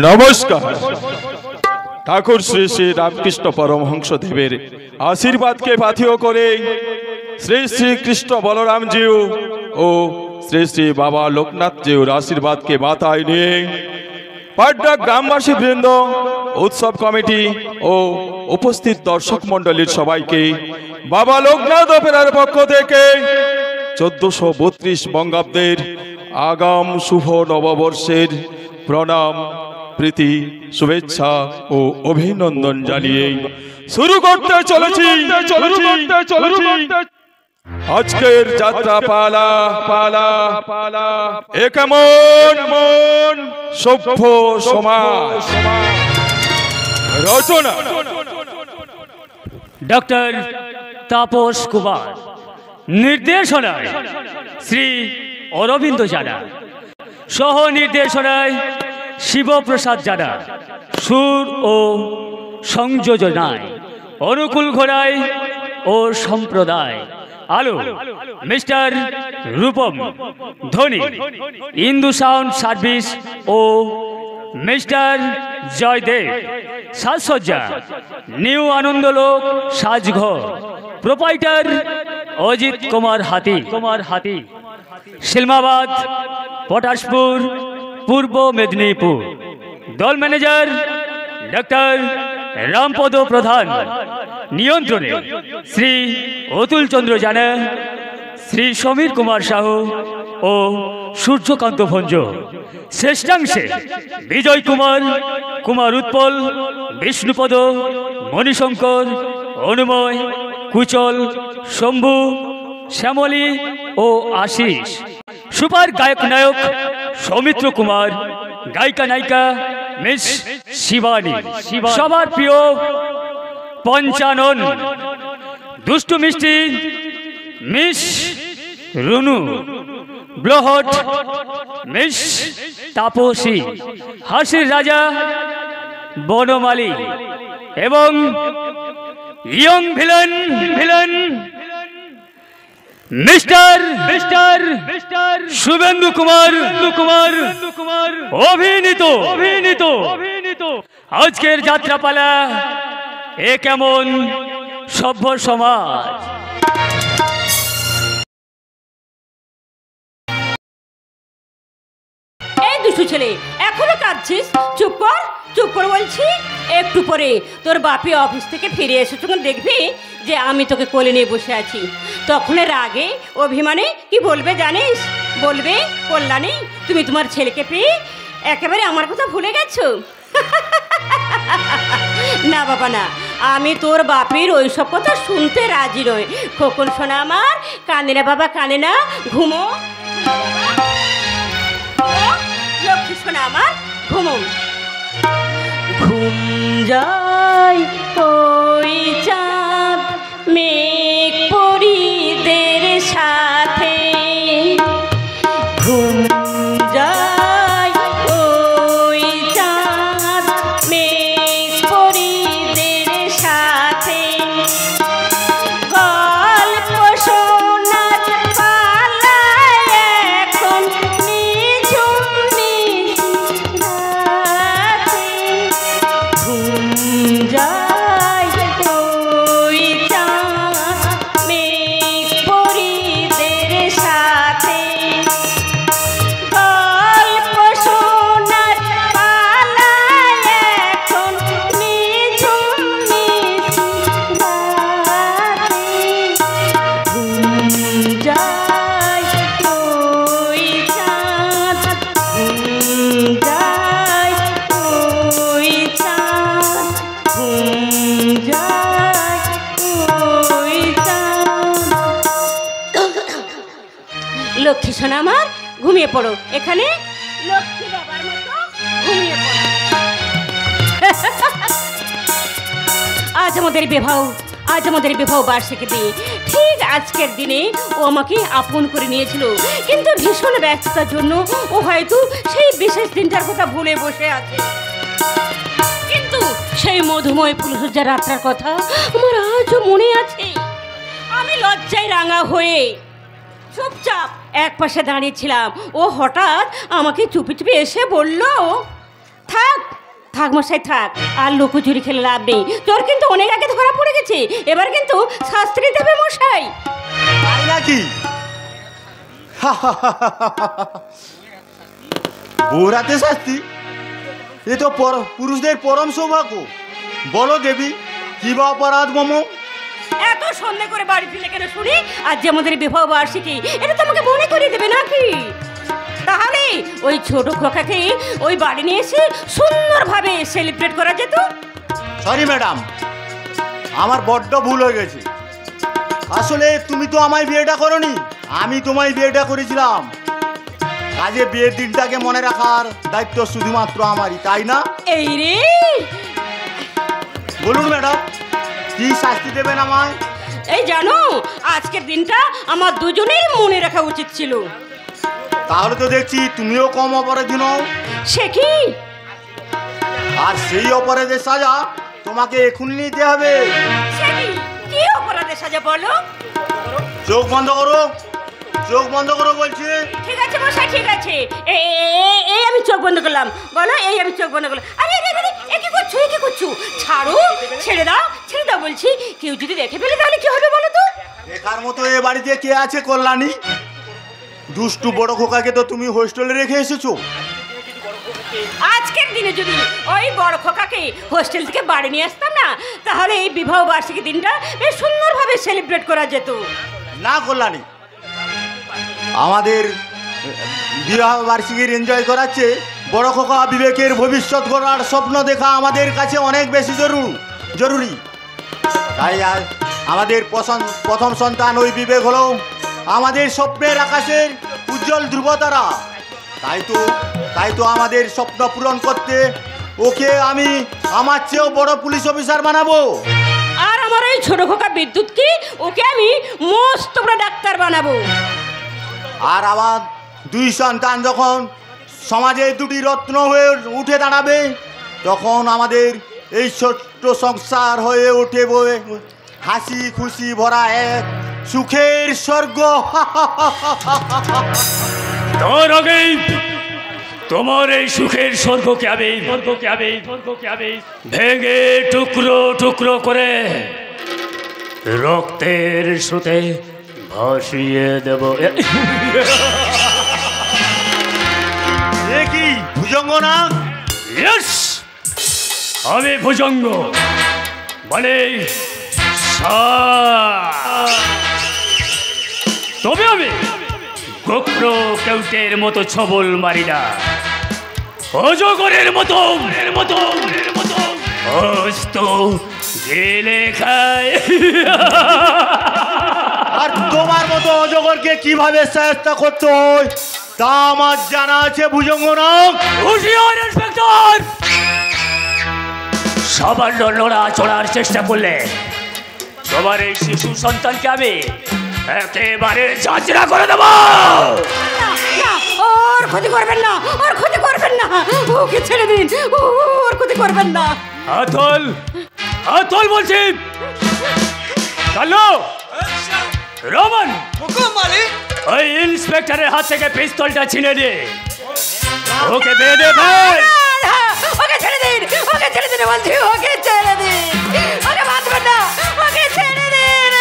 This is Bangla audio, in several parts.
নমস্কার। ঠাকুর শ্রী শ্রী রামকৃষ্ণ পরমহংস দেবের আশীর্বাদকে পাথেয় করে শ্রী শ্রী কৃষ্ণ বলরামজিউ ও শ্রী শ্রী বাবা লোকনাথজিউর আশীর্বাদকে মাথায় নিয়ে পাটনা গ্রামবাসী বৃন্দ, উৎসব কমিটি ও উপস্থিত দর্শক মণ্ডলীর সবাইকে বাবা লোকনাথ অপেরার পক্ষ থেকে 1432 বঙ্গাব্দের আগাম শুভ নববর্ষের প্রণাম, প্রীতি, শুভেচ্ছা ও অভিনন্দন জানিয়ে শুরু করতে চলেছি আজকের যাত্রা পালা পালা পালা কেমন সভ্য সমাজ রচনা ডক্টর তাপস কুমার, নির্দেশনায় শ্রী অরবিন্দ জানা, সহ নির্দেশনায় শিবপ্রসাদ জানা, সুর ও সংযোজনায় অনুকূল ঘোড়ায় ও সম্প্রদায় আলো মিস্টার রূপম ধোনি, ইন্দু সাউন্ড সার্ভিস ও মিস্টার জয়দেব, সাজসজ্জা নিউ আনন্দলোক সাজঘর, প্রোপাইটার অজিত কুমার হাতি, শিলমাবাদ, পটাশপুর, পূর্ব মেদিনীপুর। দল ম্যানেজার ডক্টর রামপদ প্রধান, নিয়ন্ত্রণে শ্রী অতুল চন্দ্র জানা, শ্রী সমীর কুমার সাহু ও সূর্যকান্ত ভঞ্জ। শ্রেষ্ঠাংশে বিজয় কুমার উৎপল, বিষ্ণুপদ, মণিশঙ্কর, অনুময়, কুচল, শম্ভু, শ্যামলী ও আশিস। সুপার গায়ক নায়ক সৌমিত্র কুমার, গায়িকা নায়িকা মিস শিবানী, সবার প্রিয় পঞ্চানন, দুষ্টু মিষ্টি মিস রুনু, ব্লহট মিস তাপসী, হাসির রাজা বনমালী এবং young villain mister Suvendu Kumar অভিনীত। আজকের যাত্রাপালা কেমন সভ্য সমাজ। এই দুষ্টু ছেলে, এখনো কাঁদছিস? চুপ কর বলছি। একটু পরে তোর বাপি অফিস থেকে ফিরে এসে তখন দেখবি যে আমি তোকে কোলে নিয়ে বসে আছি। তখন রাগে অভিমানে কি বলবে জানিস? বলবে, কল্যাণী তুমি তোমার ছেলেকে পেয়ে একেবারে আমার কথা ভুলে গেছো। না বাবা না, আমি তোর বাপির ওইসব কথা শুনতে রাজি নই। খোকন শোনা আমার, কানে না বাবা, কানে না, ঘুমো। লক্ষ্মী শোনা আমার, ঘুমো। ঘুম যায় ওই চাঁদ মেঘ পরিদের সাথে, ঘুম যায় ওই চাঁদ মেঘ পরিদের সাথে, গল্প শোনার পালা এখন নিঝুম নিশিরাতে, ঘুম যায় ওই চাঁদ মেঘ পরিদের সাথে, গল্প শোনার পালা এখন নিঝুম নিশিরাতে, ঘুম যায় ওই চাঁদ, ঘুম যায় ওই চাঁদ, ঘুম যায় ওই চাঁদ। লক্ষ্মী সোনা আমার, ঘুমিয়ে পড়ো এখানে, লক্ষ্মী বাবার মতো ঘুমিয়ে পড়ো। আজ আমাদের বিবাহ বার্ষিকী দিন। ঠিক আজকের দিনে ও আমাকে আপন করে নিয়েছিল, কিন্তু ভীষণ ব্যস্ততার জন্য ও হয়তো সেই বিশেষ দিনটার কথা ভুলে বসে আছে। কিন্তু সেই মধুময় ফুলসজ্জা রাতটার কথা আমার আজও মনে আছে। আমি লজ্জায় রাঙা হয়ে চুপচাপ এক পাশে দাঁড়িয়েছিলাম। ও হঠাৎ আমাকে চুপি চুপি এসে বলল, থাক থাক মশাই থাক, আর লুকোচুরি খেলে লাভ নেই। তোর কিন্তু অনেক আগে ধরা পড়ে গেছে, এবার কিন্তু শাস্তি নিতে হবে মশাই। তাই নাকি? বউরাতে শাস্তি, এ তো পুরুষদের পরম সৌভাগ্য। বলো দেবী, কি বা অপরাধ মম? এত সন্দেহ করে বাড়ি ফিরে কেন শুনি? আজ যে আমাদের বিবাহ বার্ষিকী, এটা তো আমাকে মনে করিয়ে দেবে নাকি? তাহলে ওই ছোট খোকাকে ওই বাড়ি নিয়ে এসে সুন্দরভাবে সেলিব্রেট করা যেত। সরি ম্যাডাম, আমার বড্ড ভুল হয়ে গেছে। আসলে তুমি তো আমায় বিয়েটা করনি, আমি তোমায় বিয়েটা করেছিলাম। কাজে বিয়ের দিনটাকে মনে রাখার দায়িত্ব শুধুমাত্র আমারই, তাই না? এই রে, বলুন ম্যাডাম, কি শাস্তি দেবেন আমায়? এই জানো, আজকের দিনটা আমার দুজনের মনে রাখা উচিত ছিল। তাহলে তো দেখছি তুমিও কম অপরাধী নও। সে কি? আর সেই অপরাধের সাজা তোমাকে এখনই নিতে হবে। সে কি? কি অপরাধের সাজা বলো? চোখ বন্ধ করো, চোখ বন্ধ করো বলছি। ঠিক আছে মশাই, ঠিক আছে। এই আমি চোখ বন্ধ করলাম। বলো, এই আমি চোখ বন্ধ করলাম। আরে আরে আরে, এ কি করছো, এ কি করছো? ছাড়ো, ছেড়ে দাও, ছেড়ে দাও বলছি। কেউ যদি দেখে ফেলে তাহলে কি হবে বলো তো? একার মতো এ বাড়িতে কে আছে কল্যাণী? দুষ্টু বড় খোকাকে তো তুমি হোস্টেলে রেখে এসেছো। আজকের দিনে যদি ওই বড় খোকাকে হোস্টেল থেকে বাড়ি নিয়ে আসতাম না, তাহলে এই বিবাহ বার্ষিকী দিনটা বেশ সুন্দরভাবে সেলিব্রেট করা যেত। না কল্যাণী, আমাদের বিবাহ বার্ষিকীর এনজয় করাচ্ছে বড় খোকা বিবেকের ভবিষ্যৎ গড়ার স্বপ্ন দেখা আমাদের কাছে অনেক বেশি জরুরি। তাই আর আমাদের প্রথম সন্তান ওই বিবেক হলো আমাদের স্বপ্নের আকাশের উজ্জ্বল ধ্রুবতারা। তাই তো আমাদের স্বপ্ন পূরণ করতে ওকে আমি আমার চেয়েও বড় পুলিশ অফিসার বানাবো। আর আমার এই ছোট খোকা বিদ্যুৎকে ওকে আমি মস্ত বড় ডাক্তার বানাবো। আর আমার দুই সন্তান যখন সমাজে দুটি রত্ন হয়ে উঠে দাঁড়াবে, তখন আমাদের এই ছোট্ট সংসার হয়ে উঠে হাসি খুশি ভরা এক সুখের স্বর্গ। তোর আগেই তোমার এই সুখের স্বর্গকে আমি ভেঙে টুকরো টুকরো করে রক্তের স্রোতে ভাসিয়ে দেব। এ কি ভুজঙ্গ না? ইয়েস, আমি ভুজঙ্গ, মানে তবে আমি গোপ্র কেউটের মতো ছবল মারি না, অজগরের মতো অস্ত গেলে খায়। আর তোমার মতো অজগরকে কিভাবে সাহায্য করতে হয় তা আমার জানা আছে ভুজঙ্গ না। হুঁশিয়ার ইন্সপেক্টর, সামান্য লড়া চড়ার চেষ্টা করলে তোমার এই শিশু সন্তানকে আমি একেবারে ঝাঁঝরা করে দেব। না, না, ওর ক্ষতি করবেন না, ওর ক্ষতি করবেন না, ওকে ছেড়ে দিন, ওর ক্ষতি করবেন না। আতল বলছি। কালো, রমন, ওই ইন্সপেক্টরের হাত থেকে পিস্তলটা ছিনে দে, ওকে বেঁধে ফেল। ওকে ছেড়ে দিন, ওকে ছেড়ে দিন বলছি, ওকে ছেড়ে দিন, ওকে বাঁধবেন না, ওকে ছেড়ে দিন।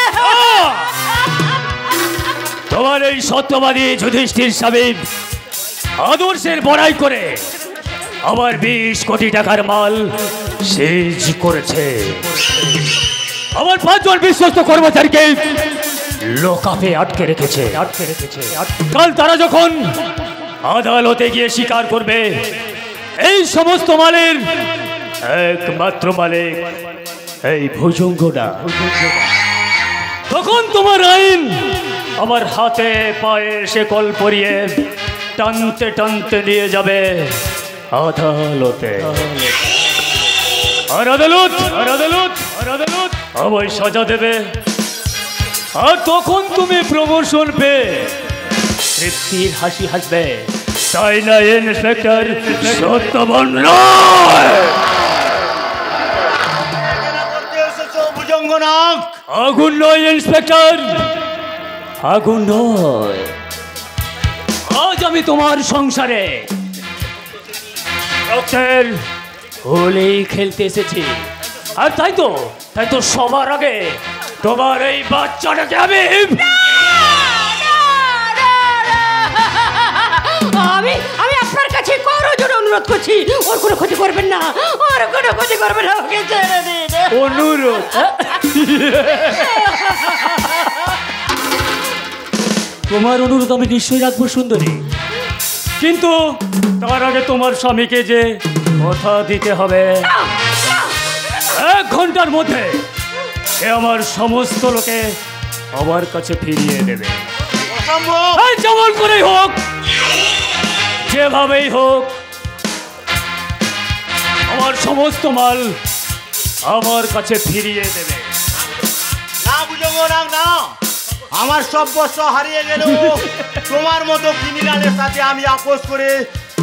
তোমার এই সত্যবাদী যুধিষ্ঠির সাহেব আদর্শের বড়াই করে আমার 20 কোটি টাকার মাল সিজ করেছে। আমার 5 জন বিশ্বস্ত কর্মচারীকে লোকাপে আটকে রেখেছে। কাল তারা যখন আদালতে গিয়ে স্বীকার করবে এই সমস্ত মালের একমাত্র মালিক এই ভুজঙ্গটা, তখন তোমার আইন আমার হাতে পায়ে শেকল পরিয়ে টানতে টানতে নিয়ে যাবে আদালতে। আর আদালত আমায় সাজা দেবে। আর তখন তুমি প্রমোশন পেয়ে তৃপ্তির হাসি হাসবে, তাই না ইন্সপেক্টর সত্যবান নয়? ভুজঙ্গ না, আগুন নয় ইন্সপেক্টর, আগুন নয়। আজ আমি তোমার সংসারে রক্তের হোলি খেলতে এসেছি। আর তাই তো সবার আগে তোমার এই বাচ্চাটাকে আমি আমি আপনার কাছে করজোড়ে অনুরোধ করছি, ওর কোনো ক্ষতি করবেন না, ওর কোনো ক্ষতি করবেন না, ওকে ছেড়ে দিন। অনুরোধ? তোমার অনুরোধ আমি নিশ্চয়ই রাখবো সুন্দরী, কিন্তু তার আগে তোমার স্বামীকে যে কথা দিতে হবে 1 ঘন্টার মধ্যে সে আমার সমস্ত লোকে আমার কাছে ফিরিয়ে দেবে। এই যেমন করেই হোক, যেভাবেই হোক, আমার সমস্ত মাল আমার কাছে ফিরিয়ে দেবে। না বুঝবো না, আমার সব বস্ত্র হারিয়ে গেল তোমার মতো ক্রিমিনালের সাথে আমি আপোষ করে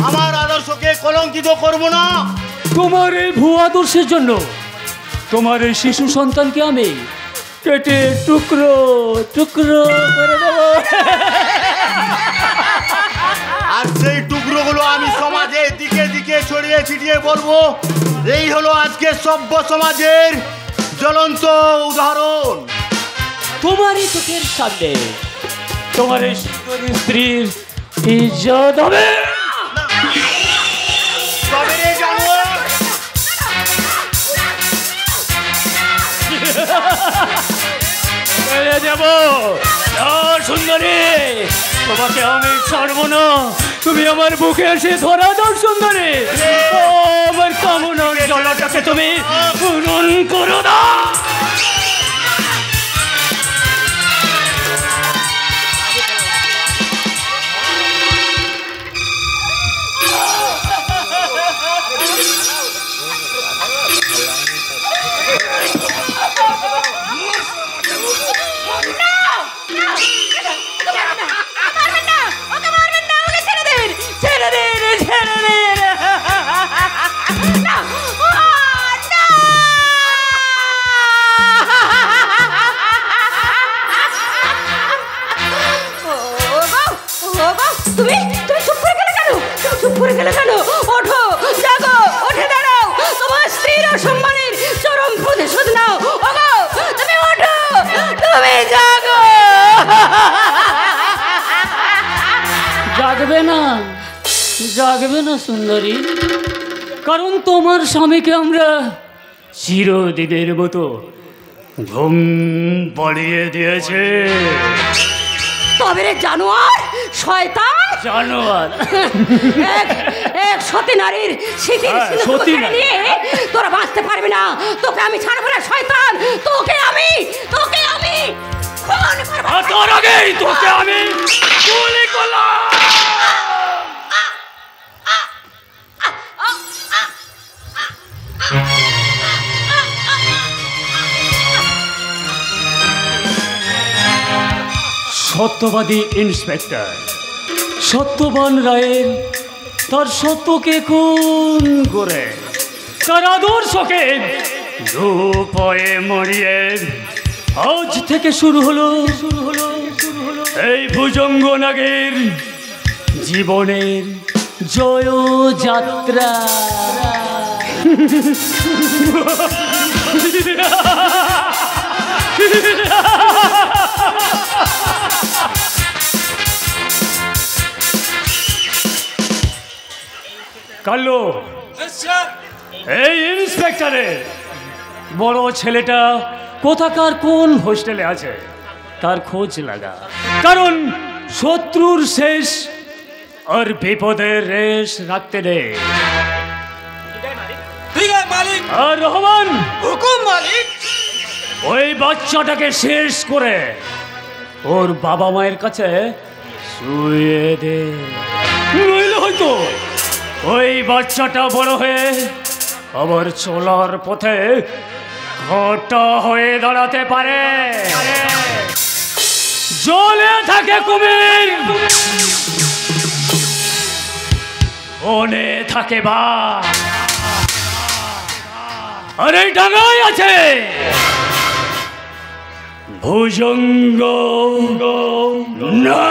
আমার আদর্শকে কলঙ্কিত করব না। তোমার এই ভুয়া আদর্শের জন্য তোমার এই শিশু সন্তানকে আমি কেটে টুকরো টুকরো করে দেব। আর সেই টুকরোগুলো আমি সমাজের দিকে দিকে ছড়িয়ে ছিটিয়ে বলবো, এই হলো আজকের সভ্য সমাজের জ্বলন্ত উদাহরণ। তোমারই চোখের সামনে তোমার এই সুন্দরী স্ত্রীর ইজ্জত হবে। তবে রে জানোয়ার, ছেড়ে দেব না সুন্দরী, তোমাকে আমি ছাড়বো না। তুমি আমার বুকে এসে ধরা দাও সুন্দরী, ও আমার কামনার জলটাকে তুমি পূরণ করো না। ওঠো, জাগো, উঠে দাঁড়াও, তোমার স্ত্রীর অসম্মানের চরম প্রতিশোধ নাও। ওগো, তুমি ওঠো, তুমি জাগো। জাগবে না সুন্দরী, কারণ তোমার স্বামীকে আমরা চিরদিনের মতো ঘুম পাড়িয়ে দিয়েছে। তবে রে জানোয়ার, শয়তান জানোয়ার, এক সতী নারীর স্মৃতির সতী নারী। নিয়ে তোরা বাঁচতে পারবি না। তোকে আমি ছাড়বো না শয়তান, তোকে আমি খুন করবো। তোর আগেই তোকে আমি গুলি করলাম। সত্যবাদী ইন্সপেক্টর সত্যবান রায়ের তার সত্যকে খুন করে তার আদর্শকে দুপয়ে মরিয়ে আজ থেকে শুরু হলো এই ভুজঙ্গ নাগের জীবনের জয় যাত্রা। কাল্লু, এই ইন্সপেক্টরের বড় ছেলেটা কোথাকার কোন হোস্টেলে আছে তার খোঁজ লাগা, কারণ শত্রুর শেষ আর বিপদের রেশ রাখতে নেই। আর রহমান, হুকুম মালিক। ওই বাচ্চাটাকে শেষ করে ওর বাবা মায়ের কাছে শুয়ে দে, নইলে হয়তো ওই বাচ্চাটা বড় হয়ে আবার চলার পথে ঘটা হয়ে দাঁড়াতে পারে। জলে থাকে কুমির, বনে থাকে বাঘ, আর এই ডাঙায় আছে ভুজঙ্গ না।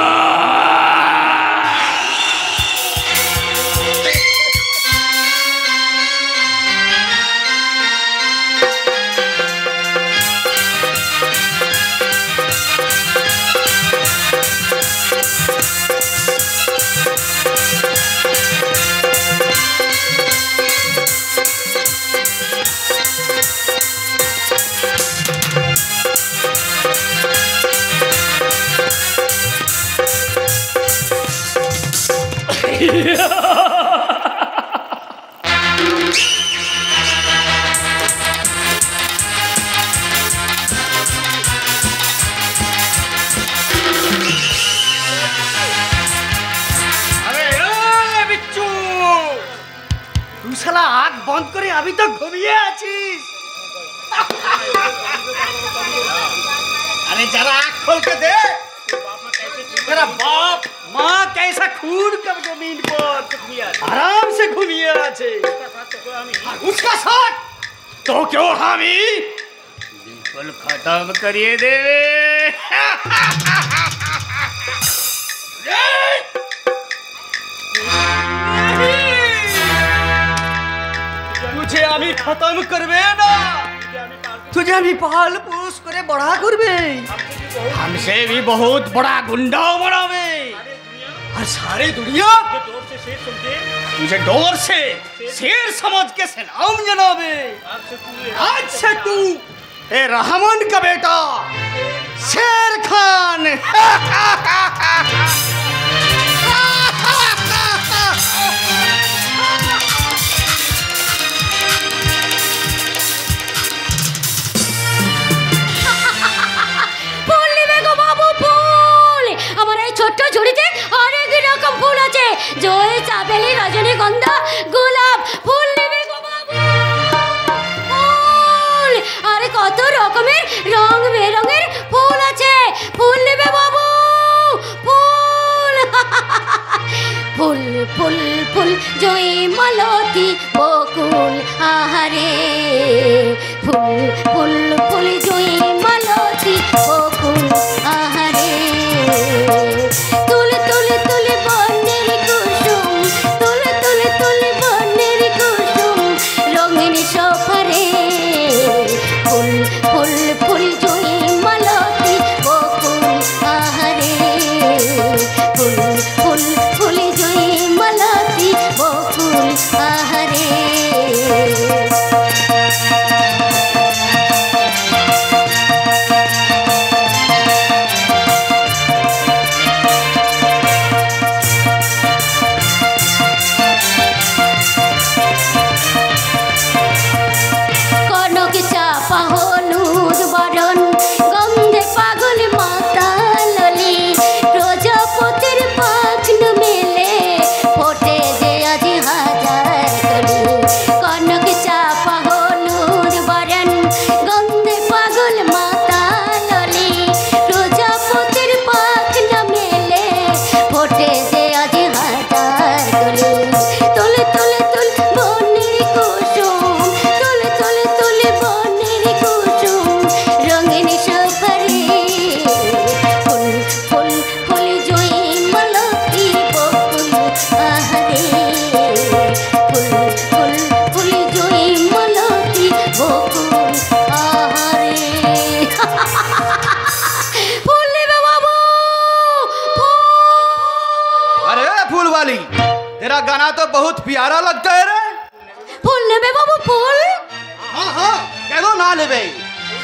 শালা আগ বন্ধ করে আমি তো ঘুমিয়ে আছিস। अरे जरा आँख खोल के दे। तेरा बाप माँ कैसा खून कब जमीन पर आराम से घूमिए आछे। उसका साथ तो क्यों हामी बिल्कुल खत्म करिए दे। तुझे अभी खत्म करबे ना, तुझे अभी पाल पोस करे बड़ा करबे, हमसे भी बहुत बड़ा गुंडा बनावे और सारी दुनिया तुझे डोर से शेर समझ के सलाम जनावे। आज से तू ए रहमान का बेटा शेर खान। ছোট্ট ঝুড়িতে অনেক রকম ফুল আছে, জয়, চামেলি, রজনীগন্ধা, গোলাপ। ফুল নেবে গো বাবু, ফুল। আরে কত রকমের রং বেরঙের ফুল আছে, ফুল নেবে বাবু, ফুল। ফুল ফুল ফুল জয় মালতী বকুল আহারে, ফুল ফুল ফুল জয় মালতী বকুল আহারে। তুল তুল তুল বনের কুসুম, তুল তুল তুল বনের কুসুম রঙিন সফরে। ফুল ফুল ফুল জয় মালতী বকুল আহারে, ফুল ফুল ফুল জয় মালতী বকুল আহারে। तेरा गाना तो बहुत प्यारा लगता है रे। ফুল নেবে বাবু, ফুল? हाँ हाँ क्यों ना लेबे।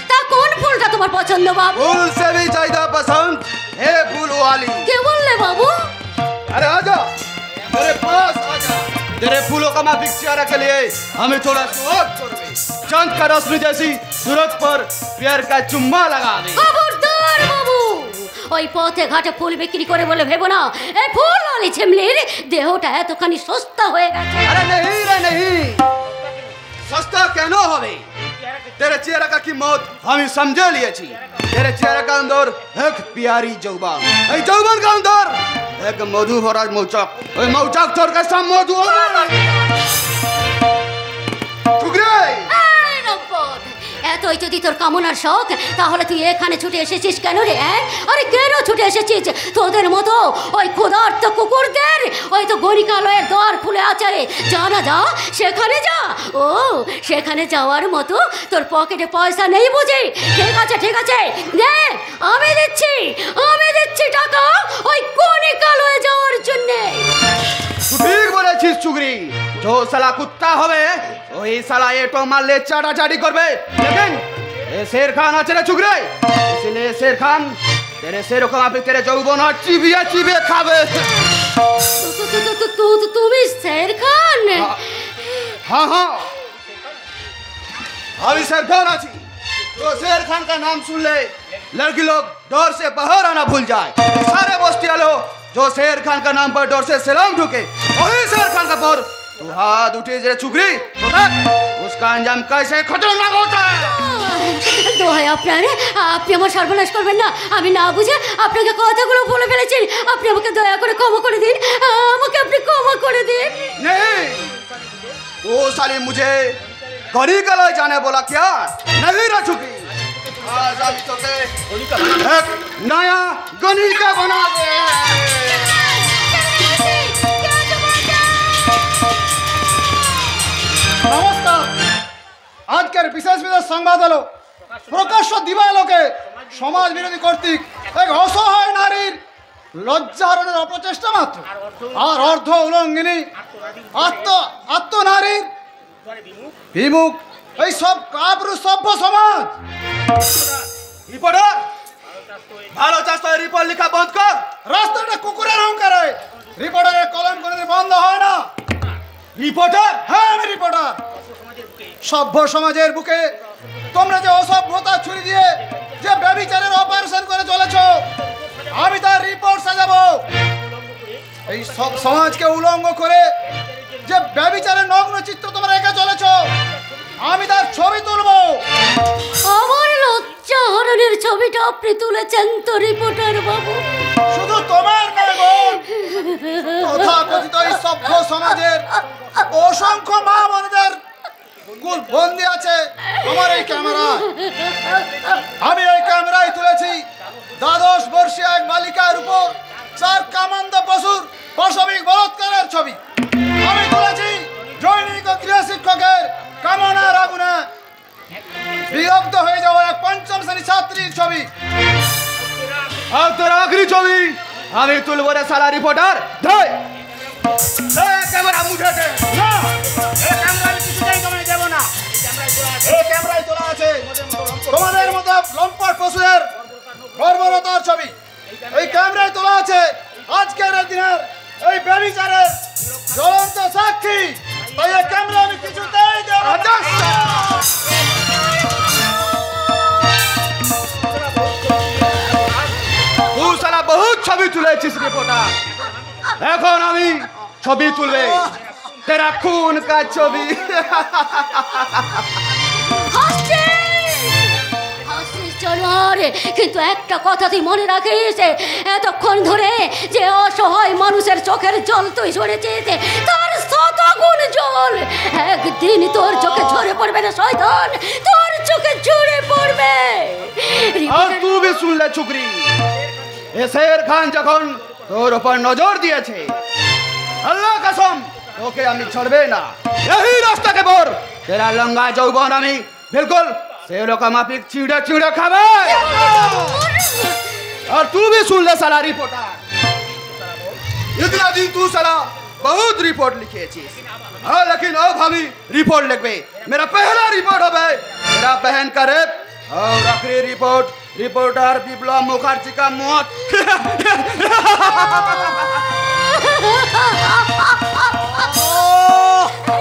তা কোন ফুলটা তোমার পছন্দ বাবু? फूल से भी ज्यादा पसंद है फूल वाली। কে বললে বাবু? अरे आजा मेरे पास आजा, तेरे फूलों का मैं भिक्षारा के लिए हमें थोड़ा सुहाग छोड़वे, चांद का रोशनी जैसी सूरज पर प्यार का चुम्मा लगा दे। খবরদার বাবু, ওই পথে ঘাটে ফুল বিক্রি করে বলে ভেবো না এই ফুল वाली ছেমলির দেহটা এতখানি সস্তা হয়ে গেছে। अरे नहीं रे नहीं, सस्ता क्या न होवे। तेरे चेहरा का कीमत हम समझे लिए छी। तेरे चेहरा का अंदर एक प्यारी जौबान, ए जौबान का अंदर एक मधु भरा मौचाक, ओए मौचाक छोड़ के सब मधु हो ठुकरे। এই রব্বত, এতই যদি তোর কামনার শখ, তাহলে তুই এখানে ছুটে এসেছিস কেন রে? আরে কেন ছুটে এসেছিস? তোদের মতো ওই ক্ষুধার্ত কুকুরদের ওই তো গণিকালয়ের দ্বার খুলে আছে, যা না যা, সেখানে যা। ও, সেখানে যাওয়ার মতো তোর পকেটে পয়সা নেই বুঝি? ঠিক আছে ঠিক আছে, দে, আমি দিচ্ছি টাকা ওই গণিকালয়ে যাওয়ার জন্যে। ठीक বলেছিস চুগরি, जो साला कुत्ता होवे वही साला एटो मारले चाटाचाटी करबे, लेकिन ये शेर खान আছে রে চুগরে, इसलिए शेर खान तेरे शेरों को माफी तेरे যৌবন চিবিয়ে চিবিয়ে খাবে। তুমি শের খান? हाँ हाँ अभी शेर खान आची तो शेर खान का नाम सुन ले लड़की लोग डर से बाहर आना भूल जाए। सारे बस्ती वालों जो शेर खान का नाम पर डर से सलाम ठुके वही शेर खान का पर तू हाथ उठे जे चुगरी तो देख उसका अंजाम कैसे खतरनाक होता है। দোহাই আপনার, আপনি আমার সর্বনাশ করবেন না। আমি না বুঝে আপনাকে কথাগুলো বলে ফেলেছি। আপনি আমাকে দয়া করে ক্ষমা করে দিন, আমাকে আপনি ক্ষমা করে দিন। नहीं वो साली मुझे गली गला जाने बोला क्या नहीं रह चुकी। आज अभी तो एक नया गली का बना दे। নমস্কার। আজকের বিশেষ সংবাদ হলো প্রকাশ্য দিবালোকে সমাজ বিরোধী কর্তৃক এক অসহায় নারীর লজ্জাহরণের অপচেষ্টা মাত্র আর অর্ধ উলঙ্ঘিনী আত্মনারীর বিমুখ এই সব কাবরু সভ্য সমাজ। रिपोर्टर ভালো চাষ তো রিপোর্ট লেখা বন্ধ কর। রাস্তাটা কুকুরের অহংকারে রিপোর্টারের কলম করে বন্ধ হয় না। রিপোর্টার হ্যাঁ আমি রিপোর্টার। সভ্য সমাজের বুকে তোমরা যে অসভ্যতা ছুরি দিয়ে যে ব্যভিচারের অপারেশন করে চলেছো আমি তার রিপোর্ট সাজাবো। এই সব সমাজকে উলঙ্গ করে যে ব্যভিচারের নগ্ন চিত্র তোমরা এঁকে চলেছো আমি তার ছবি তুলবো। আমার লজ্জাহরণের ছবিটা আপনি তুলেছেন তো রিপোর্টার বাবু? শুধু তোমার নয় বোন, তথাকথিত এই সভ্য সমাজের অসংখ্য মা বোনদের কুল বন্দি আছে আমার এই ক্যামেরায়। আমি এই ক্যামেরায় তুলেছি 12 বর্ষীয় এক বালিকার উপর 4 কামান্দ পশুর পাশবিক বলাৎকারের ছবি। আমি তুলেছি জৈনিক ও গৃহ শিক্ষকের কামনার আগুনে বিরক্ত হয়ে যাওয়া এক 5ম শ্রেণী ছাত্রীর ছবি। আর তোর আখরি ছবি আমি তুলবো রে সালা রিপোর্টার। ধর ক্যামেরা মুঠে দে। না এই ক্যামেরা আমি কিছুতেই তোমায় দেব না। এই ক্যামেরায় তোলা আছে তোমাদের মতো লম্পট পশুদের বর্বরতার ছবি। এই ক্যামেরায় তোলা আছে আজকের দিনের এই ব্যভিচারের জ্বলন্ত সাক্ষী। তাই এই ক্যামেরা আমি কিছুতেই দেব না। তুই সালা বহুত ছবি তুলেছিস রিপোর্টার, এখন আমি ছবি তুলবে তেরা খুন কা ছবি। কিন্তু একটা কথা তুই মনে রাখিস, এতক্ষণ ধরে যে অসহায় মানুষের চোখের জল তুই ঝরেছিস তার 100 গুণ জল একদিন তোর চোখে ঝরে পড়বে না শয়তান, তোর চোখে ঝরে পড়বে। আর তুই भी सुन ले चुगरी, এ শের খান যখন তোর উপর নজর দিয়েছে আল্লাহ কসম তোকে আমি ছাড়বে না। এই রাস্তাকে বর তেরা লঙ্গা যৌবন আমি बिल्कुल से लोग का माफिक चिड़ा चिड़ा खावे। और तू भी सुन ले साला रिपोर्टर, इतना दिन तू साला बहुत रिपोर्ट लिखे चीज। हाँ लेकिन अब हम रिपोर्ट लिखबे, मेरा पहला रिपोर्ट हो मेरा बहन का रेप और आखिरी रिपोर्ट रिपोर्टर विप्लव मुखर्जी का मौत।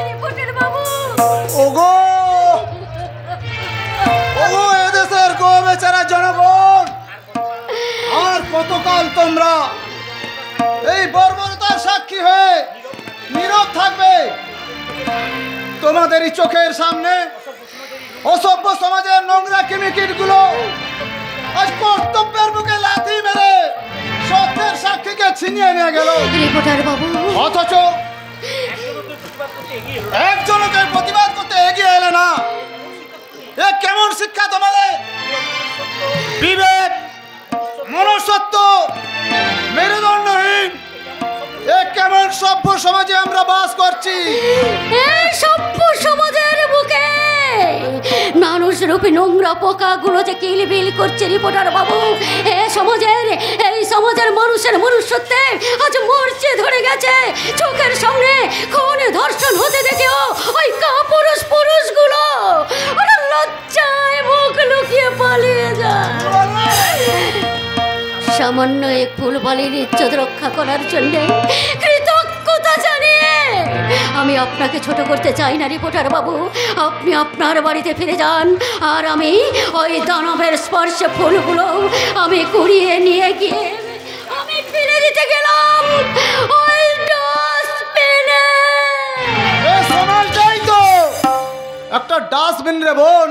রিপোর্টার বাবু ওগো ওগো এদেশের গো বেচারা জনগণ, আর কতকাল তোমরা এই বর্বরতার সাক্ষী হয়ে নীরব থাকবে? তোমাদেরই চোখের সামনে অসভ্য সমাজের নোংরা কিমিকিটগুলো আজ কর্তব্যের বুকে লাথি মেরে সত্যের সাক্ষীকে ছিনিয়ে নিয়ে গেল। রিপোর্টার বাবু অথচ একজনকে প্রতিবাদ করতে এগিয়ে এলে না। এ কেমন শিক্ষা তোমাদের? বিবেক, মনুষ্যত্ব, মেরুদণ্ডহীন এ কেমন সভ্য সমাজে আমরা বাস করছি? এই সভ্য সমাজের বুকে মানুষ রূপী নোংরা পোকাগুলো যে কিলবিল করছে রিপোর্টার বাবু। এই সমাজের মানুষের মনুষ্যত্বে আজ মরচে ধরে গেছে। চোখের সামনে খুন ধর্ষণ হতে দেখেও ওই পুরুষগুলো ওরা লজ্জায় মুখ লুকিয়ে পালিয়ে যায়। সামান্য এক ফুলবালির ইজ্জত রক্ষা করার জন্য কৃতজ্ঞতা জানিয়ে আমি আপনাকে ছোট করতে চাই না রিপোর্টার বাবু। আপনি আপনার বাড়িতে ফিরে যান, আর আমি ওই দানবের স্পর্শে ফুলগুলো আমি কুড়িয়ে নিয়ে গিয়ে আমি ফিরে দিতে গেলাম ওই ডাস্টবিনে। সমাজটাই তো একটা ডাস্টবিন রে বোন।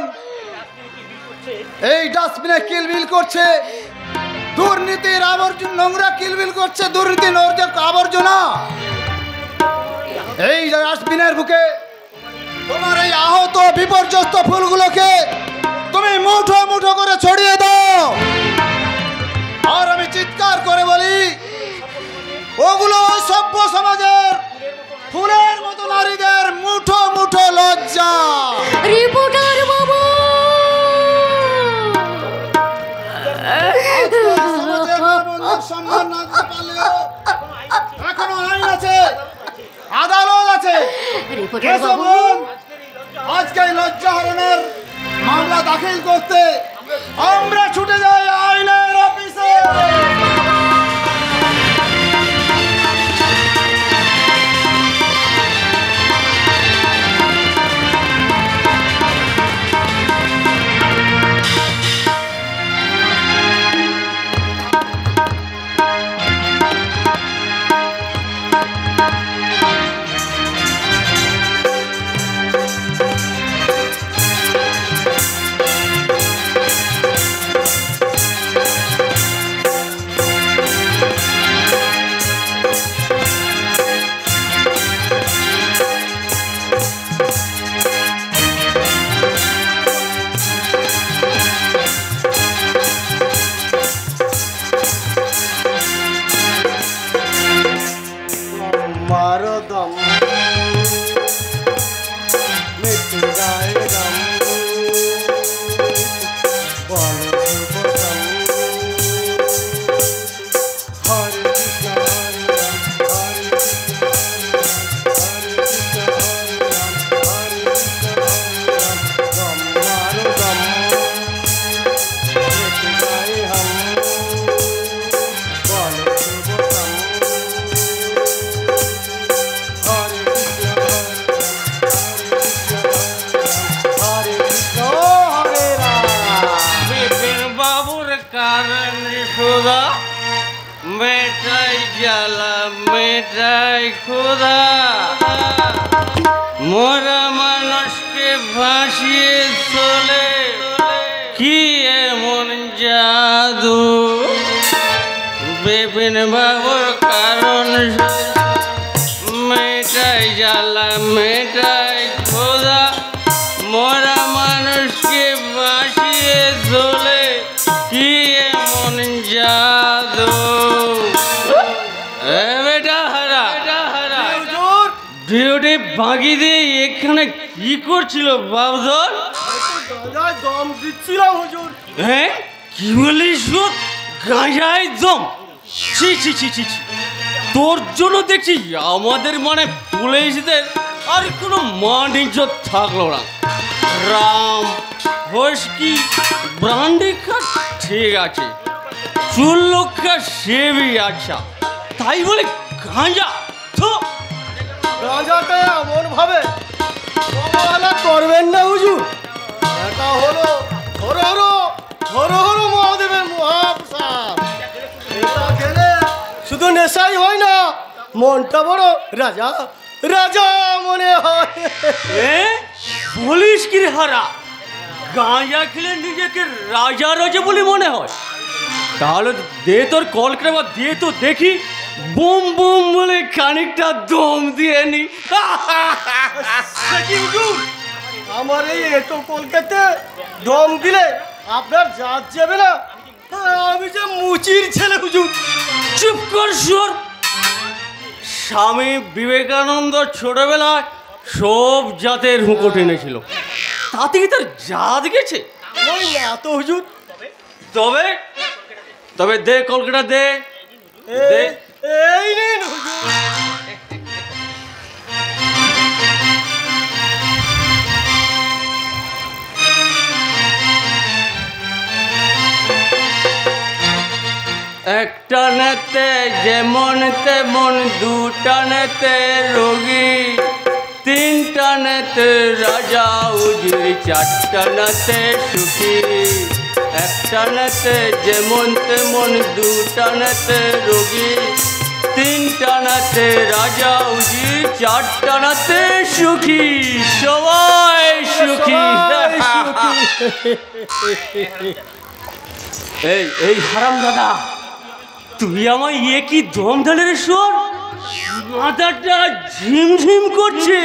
এই ডাস্টবিনে কিলবিল করছে দুর্নীতির আবর্জনা, নোংরা কিলবিল করছে দুর্নীতি আবর্জনা। এই ডাস্টবিনের বুকে তোমার এই আহত বিপর্যস্ত ফুলগুলোকে তুমি মুঠো মুঠো করে ছড়িয়ে দাও। আর আমি চিৎকার করে বলি, ওগুলো সভ্য সমাজের ফুলের মতো নারীদের মুঠো মুঠো লজ্জা। রিপোর্টার বাবু, সম্মান না দিতে পারলেও এখনো আইন আছে, আদালত আছে। রিপোর্টার বাবু, আজকে লজ্জা হরণের মামলা দাখিল করতে আমরা ছুটে যাই আইনের অফিসে। मारो दम मिट जाए दम बोलो शुभ दम हरे कृष्ण हरे राम हरे कृष्ण हरे राम हरे कृष्ण हरे राम हरे कृष्ण हरे राम दम मारो दम मिट जाए हम बोलो शुभ दम खुदा मेटाई জ্বালা মেটাই खुदा মোরা মানুষকে ভাসিয়ে চলে কি এমন জাদু বিপিন বাবুর কারণ মেটাই জ্বালা মেটাই खुदा মোরা মানুষকে ভাসিয়ে চলে কি এমন জাদু। বেটা হারা ডিউটি বাগি দিয়ে এখানে কি করছিল বাবুদর? দম দিচ্ছিলাম হুজুর। হ্যাঁ কি বলিস? গাঁজায় দম? ছি ছি ছি ছি ছি, তোর জন্য দেখছি আমাদের মানে পুলিশদের আর কোনো মান ইজ্জত থাকলো না। রাম হোস্কি ব্রান্ডি খা ঠিক আছে, চুল লোকটা সেবি আচ্ছা, তাই বলে গাঁজা তো গাঁজাটা এমন ভাবে অবহেলা করবেন না হুজুর। এটা হলো হর হর হর হর মহাদেবের মহাপ্রসাদ। এটা খেলে শুধু নেশাই হয় না, মনটা বড় রাজা রাজা মনে হয়। বলিস কি রে হারা, গাঁজা খেলে নিজেকে রাজা রাজা বলে মনে হয়? তাহলে দে তোর কলকাতা বা দিয়ে তো দেখি, বুম বুম বলে খানিকটা দম দিয়ে নি। আমার এই এত কলকাতা দম দিলে আপনার জাত যাবে না। আমি যে মুচির ছেলে হুজুর। চুপ কর সুর। স্বামী বিবেকানন্দ ছোটবেলায় সব জাতের হুঁকো এনেছিল, তাতে কি তার জাত গেছে? ওই না তো হুজুর। তবে তবে দে কলকাতা দে দে। এই নিন হুজুর। একটানেতে যেমন তেমন, দুটানেতে রোগী, তিনটানেতে রাজা উজির, চারটানেতে সুখী। একটানেতে যেমন তেমন, দুটানেতে রোগী, তিনটানাতে রাজা উজির, চারটানাতে সুখী, সবাই সুখী। এই হারাম দাদা, তুই আমার কি দম ঢালের সুর? মাথাটা ঝিমঝিম করছে,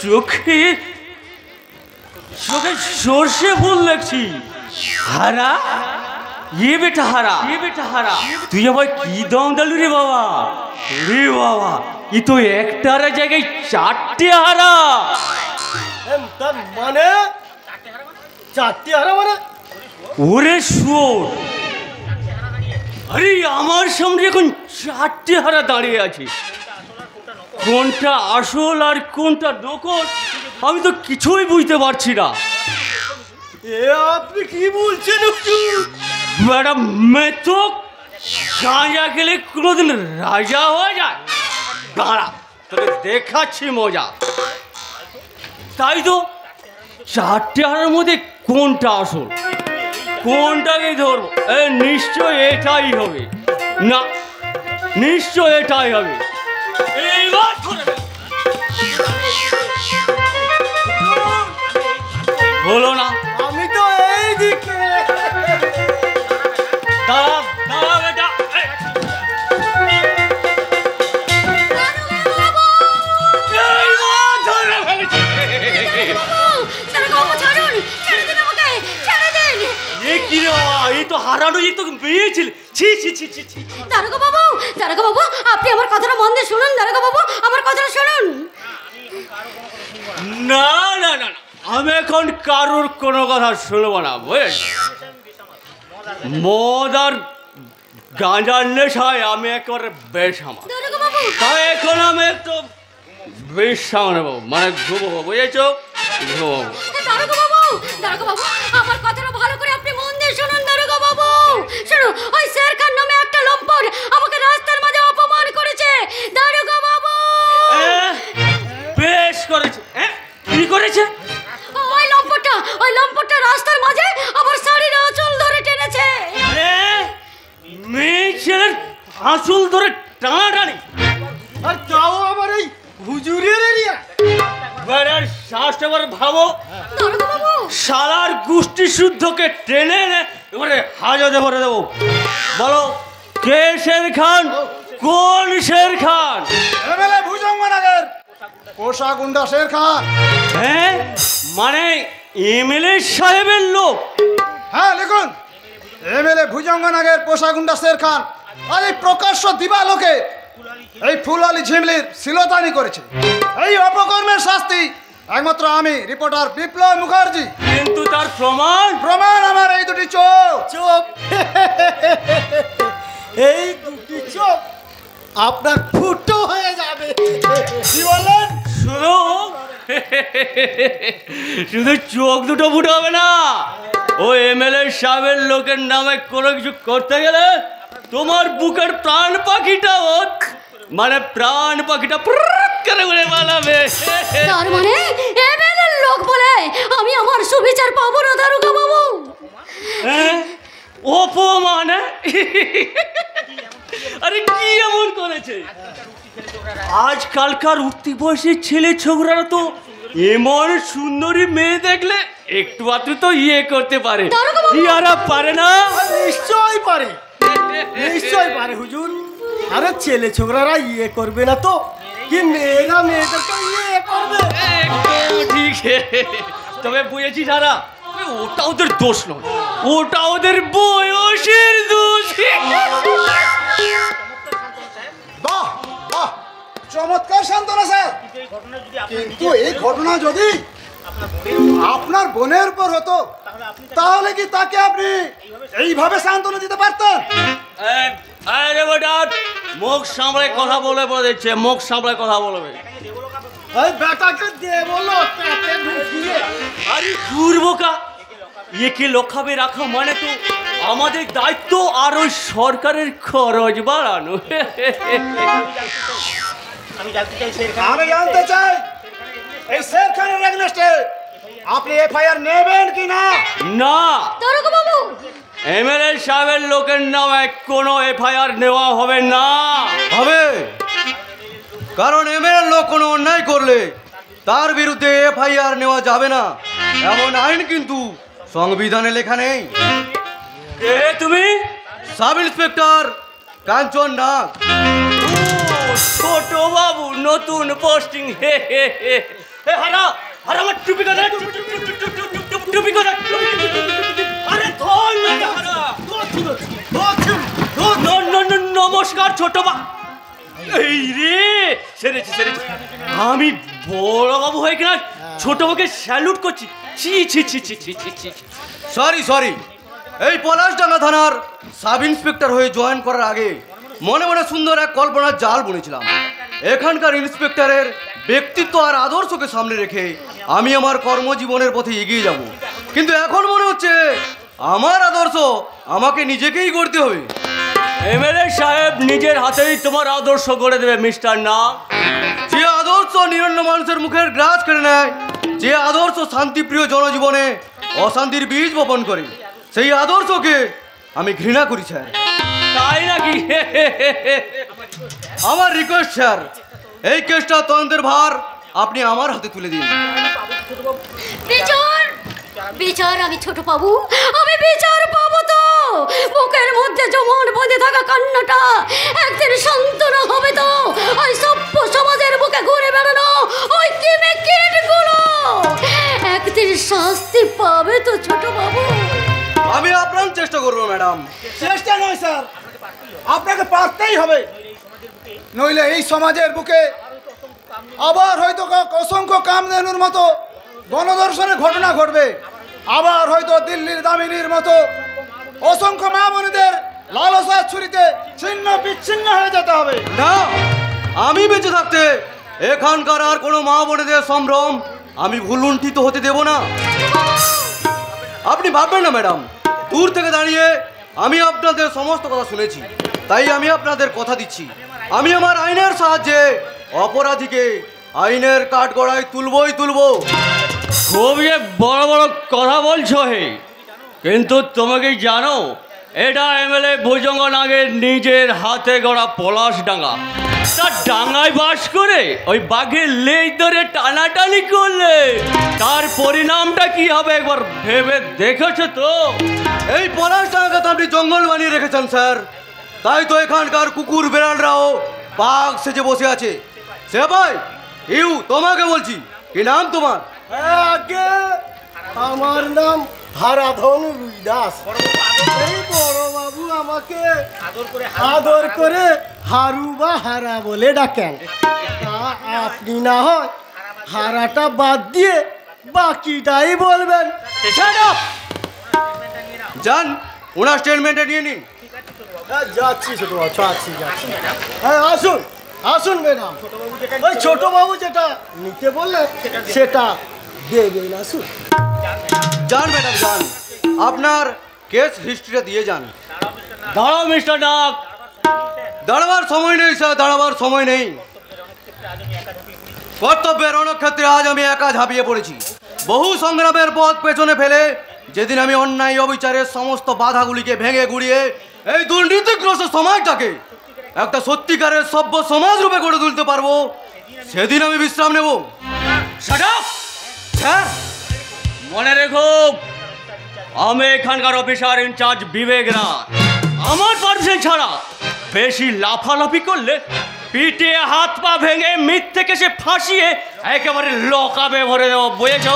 চোখে চোখে সর্ষে ফুল দেখছি। হারা বেটা হারা, তুই আমার কি দম ঢালু রে বাবা? রে বাবা, তো একটার জায়গায় চারটে হারা। মানে চারটে হারা মানে? ওরে শুয়োর, আরে আমার সামনে এখন চারটে হারা দাঁড়িয়ে আছে। কোনটা আসল আর কোনটা নকল আমি তো কিছুই বুঝতে পারছি না। আপনি কি বলছেন? ম্যাডাম মেথক রাজা গেলে কোনোদিন রাজা হয়ে যায়? দাঁড়া, তোকে দেখাচ্ছি মজা। তাই তো, চারটে হারার মধ্যে কোনটা আসল, কোনটাকে ধরবো? নিশ্চয় এটাই হবে। না, নিশ্চয় এটাই হবে। এইবার হলো না। আমি তো এই দিকে। দাঁড়া দাঁড়া বেটা। এই তো হারানো, এই তো পেয়েছিল। ছি ছি ছি ছি ছি। দারোগা বাবু, আপনি আমার কথাটা মন দিয়ে শুনুন। দারোগা বাবু, আমার কথাটা শুনুন। না না না, আমি এখন কারোর কোনো কথা শুনবো না, বুঝলেন? মদ আর গাঁজার নেশায় আমি একেবারে বেসামা। তাই এখন আমি একটু বিশ্রাম নেবো, মানে ঘুমবো, বুঝেছো? ঘুমবো। দারোগা বাবু, আমার কথাটা ভালো করে আপনি মন দিয়ে শুনুন। দারোগা বাবু শুনুন, ওই শের খান নামে একটা লম্পট আমাকে রাস্তার মাঝে অপমান করেছে। দারোগা বাবু বেশ করেছে। কি করেছে? ওই লম্পটটা রাস্তার মাঝে আমার শাড়ির আঁচল ধরে টেনেছে। মেয়ে ছেলের আঁচল ধরে টানাটানি, আর তাও আবার এই হুজুরের এরিয়া। বেড়ার শ্বাসটা এবার ভাবো, শালার গোষ্ঠী শুদ্ধকে টেনে এনে এবারে হাজতে ভরে দেবো। বলো, কে শের খান? কোন শের খান? এমএলএ ভুজঙ্গনগর কোষা গুন্ডা শের খান। হ্যাঁ, মানে এমএলএ সাহেবের লোক? হ্যাঁ লিখুন, এমএলএ ভুজঙ্গনগর পোষা গুন্ডা শের খান আর এই প্রকাশ্য দিবালোকে এই ফুলালি ঝিমলির শিলতানি করেছে। এই অপকর্মের শাস্তি একমাত্র আমি, রিপোর্টার বিপ্লব মুখার্জি। কিন্তু তার প্রমাণ? প্রমাণ আমার এই দুটি চোখ। চোখ? এই দুটি চোখ আপনার ফুটো হয়ে যাবে। কি বললেন? শুধু চোখ দুটো ফুটো হবে না, ও এমএলএ সাহেবের লোকের নামে কোনো কিছু করতে গেলে তোমার বুকের প্রাণ পাখিটা, মানে প্রাণ পাখিটা করে উড়ে পালাবে। তার মানে এমএলএর লোক বলে আমি আমার সুবিচার পাবো না? দারোগা বাবু অপমান? আরে কি এমন করেছে? আজকালকার উঠতি বয়সী ছেলে ছোকরারা তো এমন সুন্দরী মেয়ে দেখলে একটু আধটু তো করতে পারে, ইয়ারা পারে না? নিশ্চয় পারে, নিশ্চয় পারে হুজুর। আরে ছেলে ছোকরারা করবে না তো কি মেয়েরা মেয়েদেরকে করবে? ঠিক, তবে বুঝেছি সারা, ওটা ওদের দোষ নয়, ওটা ওদের বয়সের দোষ। বাহ বাহ, চমৎকার সান্ত্বনা স্যার। কিন্তু এই ঘটনা যদি আপনার বোনের উপর হতো তাহলে কি তাকে আপনি এইভাবে সান্ত্বনা দিতে পারতেন? মুখ সামলে কথা বলে বলেছে, মুখ সামলে কথা বলবে। ওই বেটাকে দিয়ে বলো পেটে ঢুকিয়ে। আরে দূর বোকা, একে লক্ষাবে রাখা মানে তো আমাদের দায়িত্ব আর ওই সরকারের খরচ বাড়ানো। আমি জানতে চাই এই শের খানের এগেইনস্টে আপনি এফআইআর নেবেন কি না? না, দারোগা বাবু, এমএলএ সাহেবের লোকের নামে কোনো এফআইআর নেওয়া হবে না। হবে, কারণ এমএলএ লোক কোনো অন্যায় করলে তার বিরুদ্ধে এফআইআর নেওয়া যাবে না, এমন আইন কিন্তু সংবিধানে লেখা নেই। কে তুমি? সাব ইন্সপেক্টর কাঞ্চন নাগ। ছোট বাবু, নতুন পোস্টিং। হে হে হে হে, হারা হারা আমার টুপি কথা, টুপি কথা। আরে ধর না হারা। নমস্কার ছোট বাবু। এই রে, সেরেছি সেরেছি। আমি বড় বাবু হয়ে কিনা ছোট বাবুকে স্যালুট করছি। ছি ছি ছি ছি ছি ছি ছি। সরি সরি, এই পলাশডাঙ্গা থানার সাব ইন্সপেক্টর হয়ে জয়েন করার আগে মনে মনে সুন্দর এক কল্পনার জাল বুনেছিলাম। এখানকার ইন্সপেক্টরের ব্যক্তিত্ব আর আদর্শকে সামনে রেখে আমি আমার কর্মজীবনের পথে এগিয়ে যাব, কিন্তু এখন মনে হচ্ছে আমার আদর্শ আমাকে নিজেকেই গড়তে হবে। এমএলএ সাহেব নিজের হাতেই তোমার আদর্শ গড়ে দেবে মিস্টার নাগ। যে আদর্শ নিরন্ন মানুষের মুখের গ্রাস কেড়ে নেয়, যে আদর্শ শান্তিপ্রিয় জনজীবনে অশান্তির বীজ বপন করে, সেই আদর্শকে আমি ঘৃণা করি স্যার। তাই নাকি? আমার রিকোয়েস্ট স্যার, এই কেসটা তদন্তের ভার আপনি আমার হাতে তুলে দিন। বিচার বিচার আমি ছোট পাবো, আমি বিচার পাবো তো। বুকের মধ্যে জমাট বেঁধে থাকা কান্নাটা একদিন সান্ত্বনা হবে তো। ওই সভ্য সমাজের বুকে ঘুরে বেড়ানো ওই কিমে কীটগুলো একদিন শাস্তি পাবে তো ছোট বাবু। আমি আপ্রাণ চেষ্টা করবো ম্যাডাম। চেষ্টা নয় স্যার, আপনাকে পারতেই হবে, নইলে এই সমাজের বুকে আবার হয়তো অসংখ্য কামধেনুর মতো গণধর্ষণের ঘটনা ঘটবে, আবার হয়তো দিল্লির দামিনীর মতো অসংখ্য মা বোনেদের লালসার ছুরিতে ছিন্ন বিচ্ছিন্ন হয়ে যেতে হবে। না, আমি বেঁচে থাকতে এখানকার আর কোনো মা বোনেদের সম্ভ্রম আমি ভুলুণ্ঠিত হতে দেব না। আপনি ভাববেন না ম্যাডাম, দূর থেকে দাঁড়িয়ে আমি আপনাদের সমস্ত কথা শুনেছি, তাই আমি আপনাদের কথা দিচ্ছি, আমি আমার আইনের সাহায্যে অপরাধীকে আইনের কাঠগড়ায় তুলবই তুলবো। খুব যে বড় বড় কথা বলছো হে, কিন্তু তোমাকে জানো এটা এমএলএ ভুজঙ্গ নাগের নিজের হাতে গড়া পলাশডাঙ্গা। তার ডাঙ্গায় বাস করে ওই বাঘের লেজ ধরে টানাটানি করলে তার পরিণামটা কি হবে একবার ভেবে দেখেছো তো? এই পলাশডাঙ্গাকে তো আপনি জঙ্গল বানিয়ে রেখেছেন স্যার, তাই তো এখানকার কুকুর বেড়ালরাও বাঘ সেজে বসে আছে। সে ভাই, তোমাকে বলছি, কি নাম তোমার? আগে আমার নাম হারাধন রুইদাস। এই বড় বাবু আমাকে আদর করে হারু বা হারা বলে ডাকেন। তা আপনি না হয় হারাটা বাদ দিয়ে বাকিটাই বলবেন। যান, ওনার স্টেটমেন্টে নিয়ে নিন। যাচ্ছি ছোট বাবু, যাচ্ছি। হ্যাঁ আসুন আসুন ম্যাডাম, ওই ছোট বাবু যেটা নিতে বললেন সেটা দেবেন। আসুন। যান ম্যাডাম যান, আপনার কেস হিস্ট্রিটা দিয়ে যান। দাঁড়াও মিস্টার নাগ। দাঁড়াবার সময় নেই স্যার, দাঁড়াবার সময় নেই। কর্তব্যের রণক্ষেত্রে আজ আমি একা ঝাঁপিয়ে পড়েছি। বহু সংগ্রামের পথ পেছনে ফেলে যেদিন আমি অন্যায় অবিচারের সমস্ত বাধাগুলিকে ভেঙে গুড়িয়ে এই দুর্নীতিগ্রস্ত সমাজটাকে একটা সত্যিকারের সভ্য সমাজ রূপে গড়ে তুলতে পারবো, সেদিন আমি বিশ্রাম নেব। Shut up! স্যার, মনে রেখো, আমি এখানকার অফিসার ইনচার্জ বিবেক রায়। আমার পারমিশন ছাড়া বেশি লাফালাফি করলে পিঠে হাত পা ভেঙে মিথ্যে কেসে ফাঁসিয়ে একেবারে লকাবে ভরে দেবো, বুঝেছো?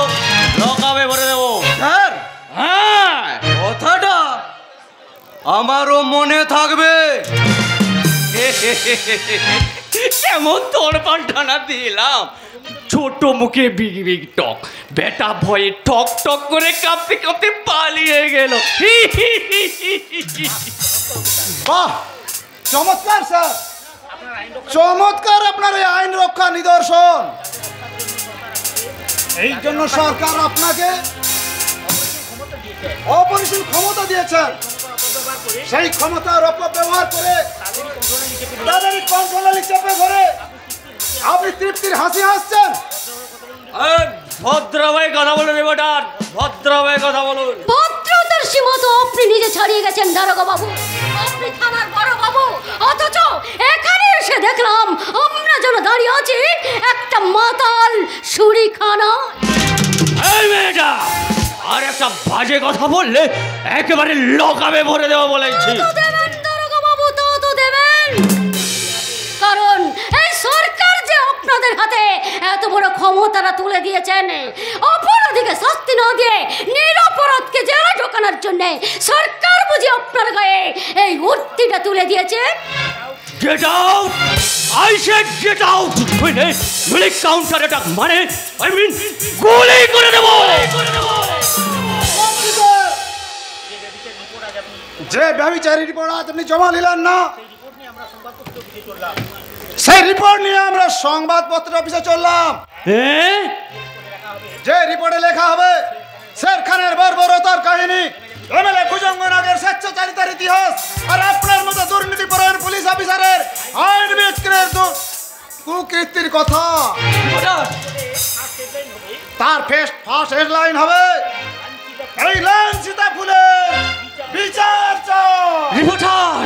লকাবে ভরে দেবো। স্যার, হ্যাঁ, কথাটা আমারও মনে থাকবে। কেমন তোর পাল্টানা দিলাম, ছোট মুখে বিগ বিগ টক, বেটা ভয়ে টক টক করে কাঁপতে কাঁপতে পালিয়ে গেল। বাহ, চমৎকার স্যার, চমৎকার আপনার এই আইন রক্ষা নিদর্শন। এই জন্য সরকার আপনাকে অপরিসীম ক্ষমতা দিয়েছেন সেই ক্ষমতার অপব্যবহার করে তাদেরই কন্ট্রোলে চেপে ধরে আপনি তৃপ্তির হাসি হাসছেন। ভদ্রভাবে কথা বলুন রিপোর্টার, ভদ্রভাবে কথা বলুন। ভদ্রতার সীমা তো আপনি নিজে ছাড়িয়ে গেছেন দারোগা বাবু, আপনি থানার বড় বাবু, অথচ এখানে এসে দেখলাম আমরা যেন দাঁড়িয়ে আছি একটা মাতাল শুরিখানা। এই মেয়েটা আর একটা বাজে কথা বললে একেবারে লকাবে ভরে দেবো বলেছি। তা তো দেবেন দারোগা বাবু, তা তো দেবেন, কারণ এই সরকার যে আপনাদের হাতে এত বড় ক্ষমতাটা তুলে দিয়েছেন, অপরাধীকে শাস্তি না দিয়ে নিরপরাধকে জেলে ঢোকানোর জন্য সরকার বুঝি আপনার গায়ে এই উর্তিটা তুলে দিয়েছে। Get out! I said get out! মিলিক কাউন্টার অ্যাটাক মানে I mean গুলি করে দেবো। যে ব্যভিচারী রিপোর্ট আজ আপনি জমা নিলেন না, সেই রিপোর্ট নিয়ে আমরা সংবাদপত্র অফিসে চললাম। যে রিপোর্টে লেখা হবে শের খানের বর্বরতার কাহিনী, এমএলএ কুজঙ্গনাগের স্বেচ্ছাচারিতার ইতিহাস, আর আপনার মতো দুর্নীতিপরায়ণ পুলিশ অফিসারের আইন বিক্রির কুকীর্তির কথা। তার ফার্স্ট হেডলাইন হবে এই লাইন সীতা ফুলের বিচার চাই। রিপোর্টার